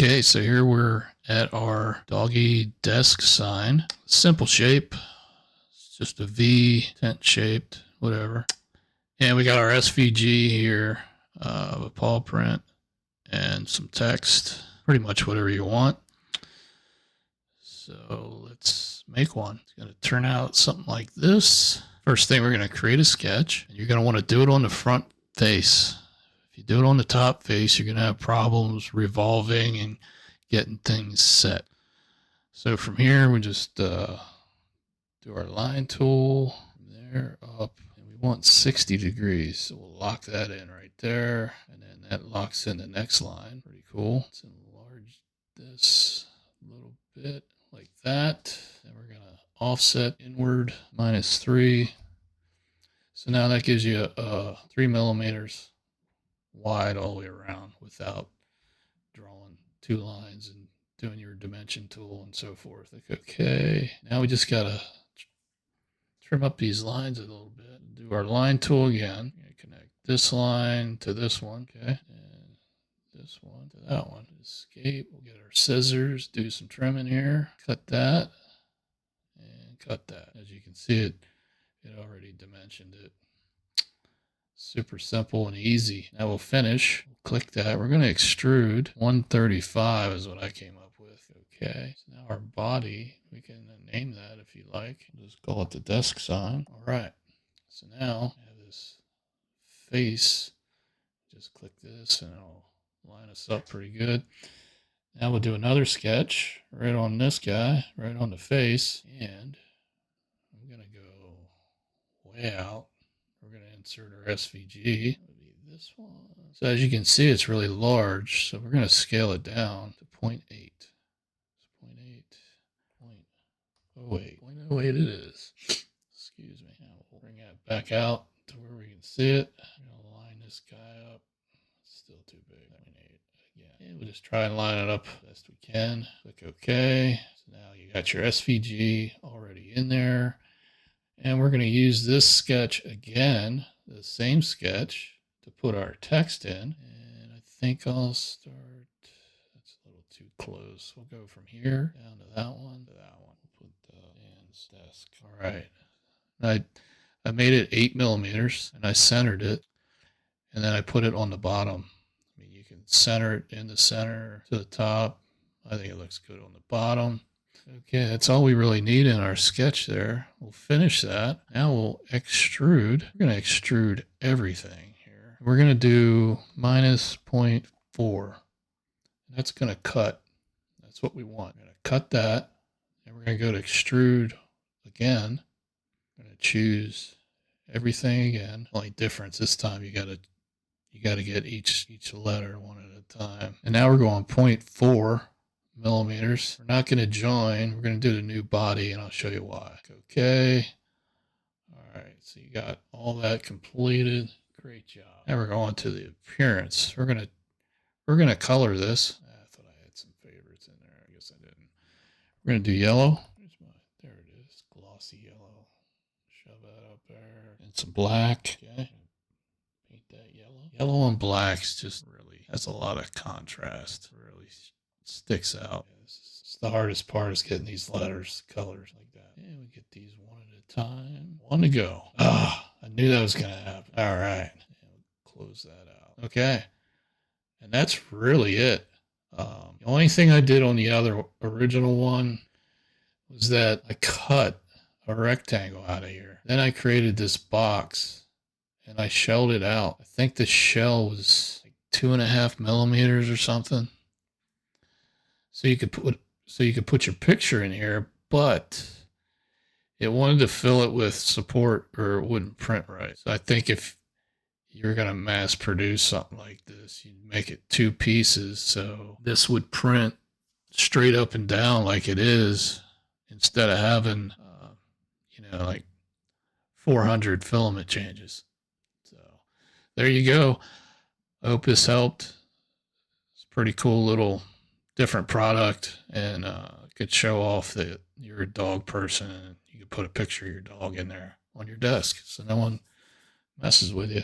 Okay, so here we're at our doggy desk sign. Simple shape. It's just a V, tent shaped, whatever. And we got our SVG here, a paw print and some text. Pretty much whatever you want. So let's make one. It's going to turn out something like this. First thing, we're going to create a sketch. You're going to want to do it on the front face. If you do it on the top face, you're going to have problems revolving and getting things set. So from here, we just do our line tool from there up, and we want 60 degrees. So we'll lock that in right there, and then that locks in the next line. Pretty cool. Let's enlarge this a little bit like that. And we're going to offset inward -3. So now that gives you 3 millimeters wide all the way around without drawing 2 lines and doing your dimension tool and so forth. Like, okay, now we just gotta trim up these lines a little bit. Do our line tool again. Connect this line to this one, okay, and this one to that one. Escape. We'll get our scissors, do some trimming here, cut that, and cut that. As you can see, it already dimensioned it. Super simple and easy. Now we'll finish. We'll click that. We're going to extrude 135 is what I came up with. Okay. So now our body, we can name that if you like. Just call it the desk sign. All right. So now I have this face. Just click this and it'll line us up pretty good. Now we'll do another sketch right on this guy, right on the face. And I'm going to go way out. We're going to insert our SVG. It'll be this one. So as you can see, it's really large. So we're going to scale it down to 0.8. So 0.8, 0.08 it is. Excuse me. Now we'll bring that back out to where we can see it. I'm going to line this guy up. It's still too big. 0.8 again. And we'll just try and line it up best we can. Click OK. So now you got your SVG already in there. And we're going to use this sketch again, the same sketch, to put our text in. And I think I'll start, that's a little too close. We'll go from here down to that one, We'll put the Dan's desk. All right. I made it 8 millimeters and I centered it. And then I put it on the bottom. I mean, you can center it in the center to the top. I think it looks good on the bottom. Okay, that's all we really need in our sketch there. We'll finish that. Now we'll extrude. We're going to extrude everything here. We're going to do -0.4. That's going to cut. That's what we want. We're going to cut that. And we're going to go to extrude again. We're going to choose everything again. Only difference this time, you got to get each letter one at a time. And now we're going 0.4 millimeters. We're not going to join. We're going to do the new body, and I'll show you why. Okay. All right. So you got all that completed. Great job. Now we're going to the appearance. We're going to color this. I thought I had some favorites in there. I guess I didn't. We're going to do yellow. There it is. Glossy yellow. Shove that up there. And some black. Okay. Paint that yellow. Yellow and black's just really has a lot of contrast. Really sticks out. It's the hardest part is getting these letters colors like that. And we get these one at a time. One to go. Ah, I knew that was going to happen. All right. And we'll close that out. Okay. And that's really it. The only thing I did on the other original one was that I cut a rectangle out of here. Then I created this box and I shelled it out. I think the shell was like 2.5 millimeters or something. So you could put your picture in here, but it wanted to fill it with support or it wouldn't print right. So I think if you're going to mass produce something like this, you'd make it 2 pieces. So this would print straight up and down like it is instead of having, like 400 filament changes. So there you go. I hope this helped. It's a pretty cool little different product, and could show off that you're a dog person and you could put a picture of your dog in there on your desk so no one messes with you.